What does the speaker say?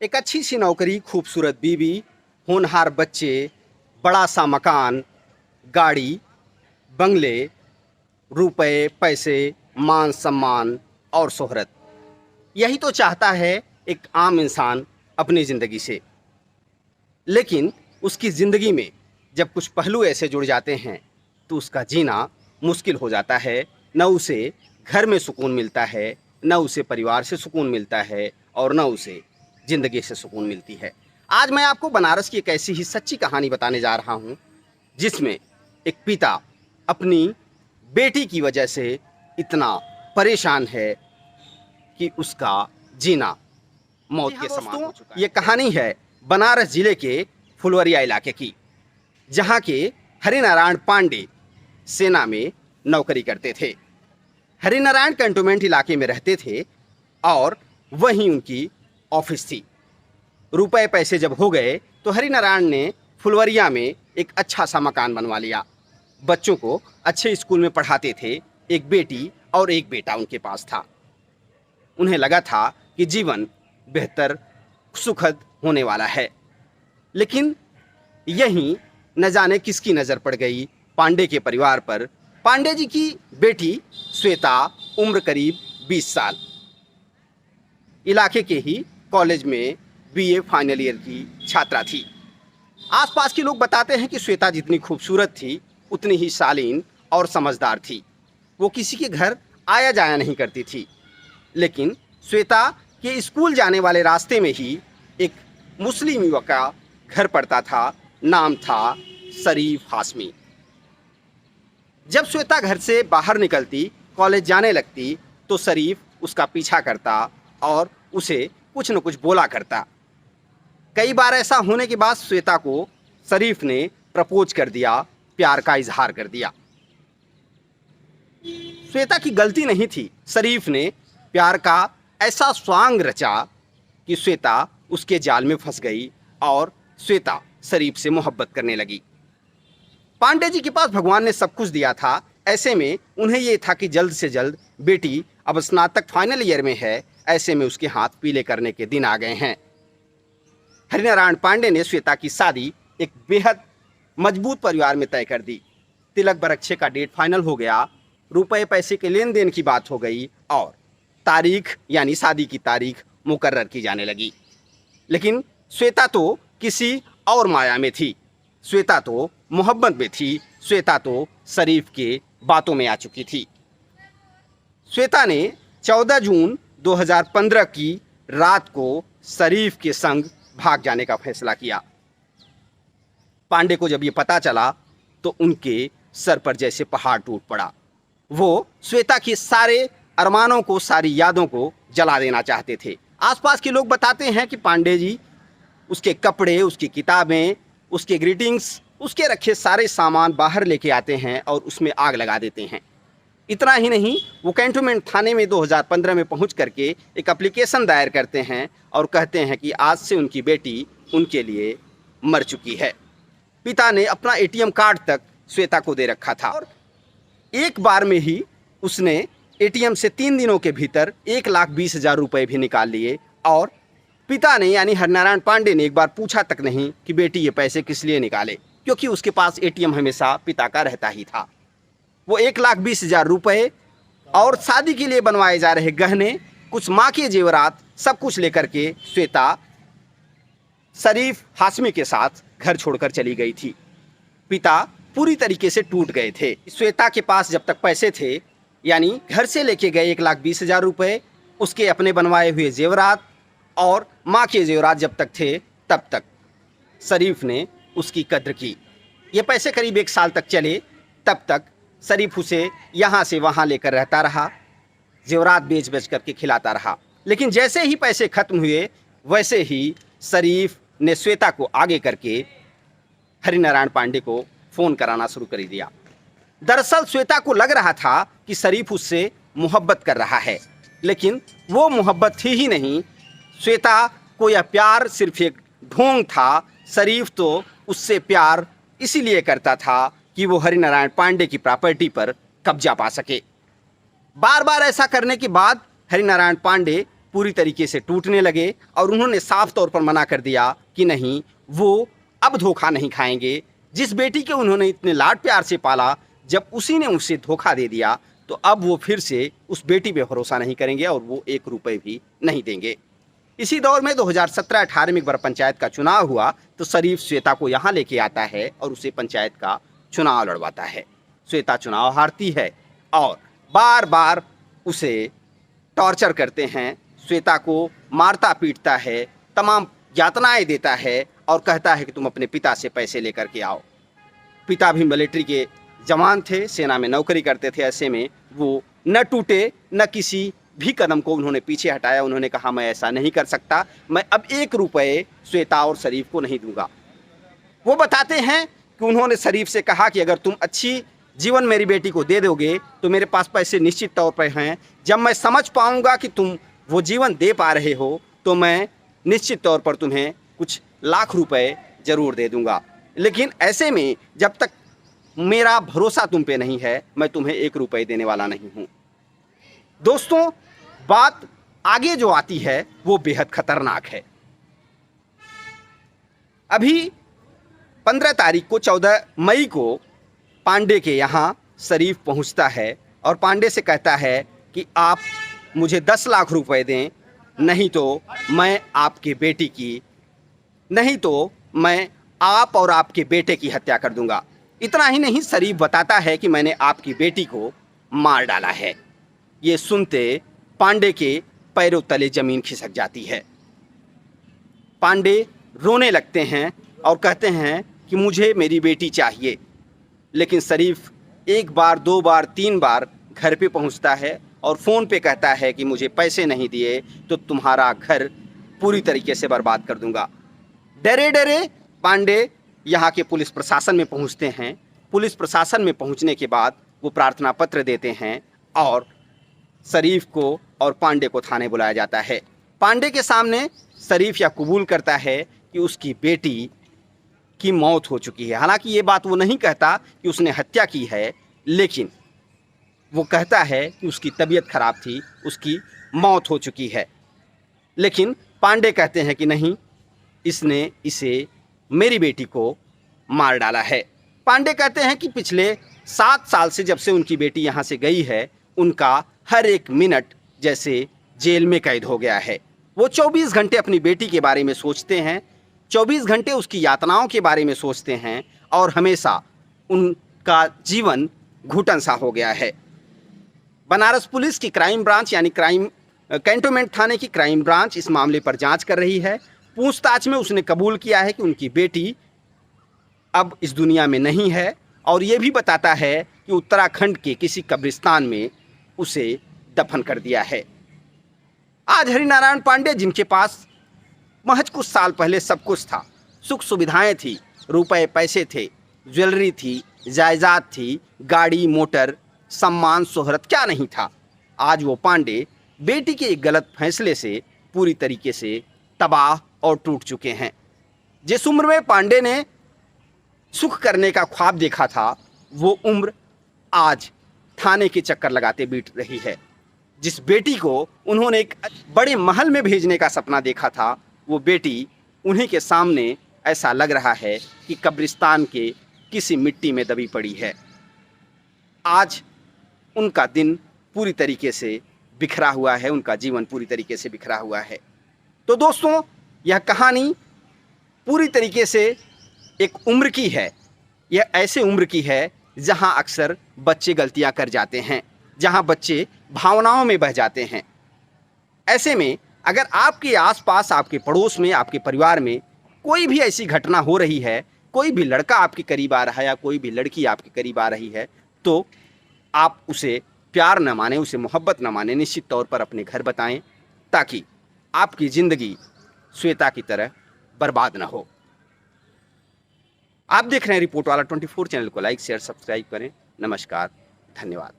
एक अच्छी सी नौकरी, खूबसूरत बीवी, होनहार बच्चे, बड़ा सा मकान, गाड़ी, बंगले, रुपए, पैसे, मान सम्मान और शोहरत। यही तो चाहता है एक आम इंसान अपनी ज़िंदगी से। लेकिन उसकी ज़िंदगी में जब कुछ पहलू ऐसे जुड़ जाते हैं तो उसका जीना मुश्किल हो जाता है। न उसे घर में सुकून मिलता है, न उसे परिवार से सुकून मिलता है और न उसे ज़िंदगी से सुकून मिलती है। आज मैं आपको बनारस की एक ऐसी ही सच्ची कहानी बताने जा रहा हूँ जिसमें एक पिता अपनी बेटी की वजह से इतना परेशान है कि उसका जीना मौत के समान हो चुका है। ये कहानी है बनारस जिले के फुलवरिया इलाके की, जहाँ के हरिनारायण पांडे सेना में नौकरी करते थे। हरिनारायण कैंटोनमेंट इलाके में रहते थे और वहीं उनकी ऑफिस थी। रुपए पैसे जब हो गए तो हरिनारायण ने फुलवरिया में एक अच्छा सा मकान बनवा लिया। बच्चों को अच्छे स्कूल में पढ़ाते थे। एक बेटी और एक बेटा उनके पास था। उन्हें लगा था कि जीवन बेहतर, सुखद होने वाला है। लेकिन यहीं न जाने किसकी नज़र पड़ गई पांडे के परिवार पर। पांडे जी की बेटी श्वेता, उम्र करीब 20 साल, इलाके के ही कॉलेज में बीए फाइनल ईयर की छात्रा थी। आसपास के लोग बताते हैं कि श्वेता जितनी खूबसूरत थी उतनी ही शालीन और समझदार थी। वो किसी के घर आया जाया नहीं करती थी। लेकिन श्वेता के स्कूल जाने वाले रास्ते में ही एक मुस्लिम युवक का घर पड़ता था। नाम था शरीफ हाशमी। जब श्वेता घर से बाहर निकलती, कॉलेज जाने लगती, तो शरीफ उसका पीछा करता और उसे कुछ न कुछ बोला करता। कई बार ऐसा होने के बाद श्वेता को शरीफ ने प्रपोज कर दिया, प्यार का इजहार कर दिया। श्वेता की गलती नहीं थी। शरीफ ने प्यार का ऐसा स्वांग रचा कि श्वेता उसके जाल में फंस गई और श्वेता शरीफ से मोहब्बत करने लगी। पांडे जी के पास भगवान ने सब कुछ दिया था। ऐसे में उन्हें यह था कि जल्द से जल्द बेटी अब स्नातक फाइनल ईयर में है। ऐसे में उसके हाथ पीले करने के दिन आ गए हैं। हरिनारायण पांडे ने श्वेता की शादी एक बेहद मजबूत परिवार में तय कर दी। तिलक बरच्छे का डेट फाइनल हो गया, रुपए पैसे के लेन देन की बात हो गई और तारीख यानी शादी की तारीख मुकर्रर की जाने लगी। लेकिन श्वेता तो किसी और माया में थी। श्वेता तो मोहब्बत में थी। श्वेता तो शरीफ के बातों में आ चुकी थी। श्वेता ने 14 जून 2015 की रात को शरीफ के संग भाग जाने का फैसला किया। पांडे को जब ये पता चला तो उनके सर पर जैसे पहाड़ टूट पड़ा। वो श्वेता के सारे अरमानों को, सारी यादों को जला देना चाहते थे। आसपास के लोग बताते हैं कि पांडे जी उसके कपड़े, उसकी किताबें, उसके ग्रीटिंग्स, उसके रखे सारे सामान बाहर लेके आते हैं और उसमें आग लगा देते हैं। इतना ही नहीं, वो कैंटोनमेंट थाने में 2015 में पहुंच करके एक एप्लीकेशन दायर करते हैं और कहते हैं कि आज से उनकी बेटी उनके लिए मर चुकी है। पिता ने अपना एटीएम कार्ड तक श्वेता को दे रखा था और एक बार में ही उसने एटीएम से 3 दिनों के भीतर 1,20,000 रुपये भी निकाल लिए। और पिता ने यानी हरिनारायण पांडे ने एक बार पूछा तक नहीं कि बेटी ये पैसे किस लिए निकाले, क्योंकि उसके पास एटीएम हमेशा पिता का रहता ही था। वो 1,20,000 रुपये और शादी के लिए बनवाए जा रहे गहने, कुछ माँ के जेवरात, सब कुछ लेकर के श्वेता शरीफ हाशमी के साथ घर छोड़कर चली गई थी। पिता पूरी तरीके से टूट गए थे। श्वेता के पास जब तक पैसे थे, यानी घर से लेके गए 1,20,000 रुपये, उसके अपने बनवाए हुए जेवरात और माँ के जेवरात जब तक थे, तब तक शरीफ ने उसकी कद्र की। ये पैसे करीब 1 साल तक चले। तब तक शरीफ उसे यहाँ से वहाँ लेकर रहता रहा, जेवरात बेच बेच करके खिलाता रहा। लेकिन जैसे ही पैसे खत्म हुए वैसे ही शरीफ ने श्वेता को आगे करके हरिनारायण पांडे को फ़ोन कराना शुरू कर दिया। दरअसल श्वेता को लग रहा था कि शरीफ उससे मोहब्बत कर रहा है, लेकिन वो मोहब्बत थी ही नहीं। श्वेता को यह प्यार सिर्फ एक ढोंग था। शरीफ तो उससे प्यार इसीलिए करता था कि वो हरिनारायण पांडे की प्रॉपर्टी पर कब्जा पा सके। बार बार ऐसा करने के बाद हरिनारायण पांडे पूरी तरीके से टूटने लगे और उन्होंने साफ तौर पर मना कर दिया कि नहीं, वो अब धोखा नहीं खाएंगे। जिस बेटी के उन्होंने इतने लाड प्यार से पाला, जब उसी ने उसे धोखा दे दिया तो अब वो फिर से उस बेटी पे भरोसा नहीं करेंगे और वो 1 रुपए भी नहीं देंगे। इसी दौर में 2017-18 में एक बार पंचायत का चुनाव हुआ तो शरीफ श्वेता को यहाँ लेके आता है और उसे पंचायत का चुनाव लड़वाता है। श्वेता चुनाव हारती है और बार बार उसे टॉर्चर करते हैं, श्वेता को मारता पीटता है, तमाम यातनाएं देता है और कहता है कि तुम अपने पिता से पैसे लेकर के आओ। पिता भी मिलिट्री के जवान थे, सेना में नौकरी करते थे। ऐसे में वो न टूटे, न किसी भी कदम को उन्होंने पीछे हटाया। उन्होंने कहा मैं ऐसा नहीं कर सकता, मैं अब 1 रुपये श्वेता और शरीफ को नहीं दूंगा। वो बताते हैं कि उन्होंने शरीफ से कहा कि अगर तुम अच्छी जीवन मेरी बेटी को दे दोगे तो मेरे पास पैसे निश्चित तौर पर हैं। जब मैं समझ पाऊंगा कि तुम वो जीवन दे पा रहे हो तो मैं निश्चित तौर पर तुम्हें कुछ लाख रुपए ज़रूर दे दूंगा। लेकिन ऐसे में जब तक मेरा भरोसा तुम पे नहीं है, मैं तुम्हें 1 रुपये देने वाला नहीं हूँ। दोस्तों, बात आगे जो आती है वो बेहद खतरनाक है। अभी 15 तारीख को 14 मई को पांडे के यहाँ शरीफ पहुँचता है और पांडे से कहता है कि आप मुझे 10 लाख रुपए दें, नहीं तो मैं आप और आपके बेटे की हत्या कर दूंगा। इतना ही नहीं, शरीफ बताता है कि मैंने आपकी बेटी को मार डाला है। ये सुनते पांडे के पैरों तले जमीन खिसक जाती है। पांडे रोने लगते हैं और कहते हैं कि मुझे मेरी बेटी चाहिए। लेकिन शरीफ 1 बार 2 बार 3 बार घर पे पहुंचता है और फ़ोन पे कहता है कि मुझे पैसे नहीं दिए तो तुम्हारा घर पूरी तरीके से बर्बाद कर दूंगा। डरे डरे पांडे यहाँ के पुलिस प्रशासन में पहुँचते हैं। पुलिस प्रशासन में पहुँचने के बाद वो प्रार्थना पत्र देते हैं और शरीफ को और पांडे को थाने बुलाया जाता है। पांडे के सामने शरीफ यह कबूल करता है कि उसकी बेटी की मौत हो चुकी है। हालांकि ये बात वो नहीं कहता कि उसने हत्या की है, लेकिन वो कहता है कि उसकी तबीयत खराब थी, उसकी मौत हो चुकी है। लेकिन पांडे कहते हैं कि नहीं, इसने इसे मेरी बेटी को मार डाला है। पांडे कहते हैं कि पिछले 7 साल से जब से उनकी बेटी यहाँ से गई है, उनका हर एक मिनट जैसे जेल में कैद हो गया है। वो 24 घंटे अपनी बेटी के बारे में सोचते हैं, 24 घंटे उसकी यातनाओं के बारे में सोचते हैं और हमेशा उनका जीवन घुटन सा हो गया है। बनारस पुलिस की क्राइम ब्रांच यानी कैंटोनमेंट थाने की क्राइम ब्रांच इस मामले पर जांच कर रही है। पूछताछ में उसने कबूल किया है कि उनकी बेटी अब इस दुनिया में नहीं है और ये भी बताता है कि उत्तराखंड के किसी कब्रिस्तान में उसे दफन कर दिया है। आज हरिनारायण पांडे, जिनके पास महज कुछ साल पहले सब कुछ था, सुख सुविधाएं थी, रुपए पैसे थे, ज्वेलरी थी, जायदाद थी, गाड़ी मोटर, सम्मान शोहरत, क्या नहीं था। आज वो पांडे बेटी के एक गलत फैसले से पूरी तरीके से तबाह और टूट चुके हैं। जिस उम्र में पांडे ने सुख करने का ख्वाब देखा था, वो उम्र आज थाने के चक्कर लगाते बीत रही है। जिस बेटी को उन्होंने एक बड़े महल में भेजने का सपना देखा था, वो बेटी उन्हीं के सामने ऐसा लग रहा है कि कब्रिस्तान के किसी मिट्टी में दबी पड़ी है। आज उनका दिन पूरी तरीके से बिखरा हुआ है, उनका जीवन पूरी तरीके से बिखरा हुआ है। तो दोस्तों, यह कहानी पूरी तरीके से एक उम्र की है। यह ऐसे उम्र की है जहां अक्सर बच्चे गलतियां कर जाते हैं, जहां बच्चे भावनाओं में बह जाते हैं। ऐसे में अगर आपके आसपास, आपके पड़ोस में, आपके परिवार में कोई भी ऐसी घटना हो रही है, कोई भी लड़का आपके करीब आ रहा है या कोई भी लड़की आपके करीब आ रही है, तो आप उसे प्यार न माने, उसे मोहब्बत न माने, निश्चित तौर पर अपने घर बताएं ताकि आपकी ज़िंदगी श्वेता की तरह बर्बाद न हो। आप देख रहे हैं रिपोर्ट वाला 24 चैनल को लाइक शेयर सब्सक्राइब करें। नमस्कार, धन्यवाद।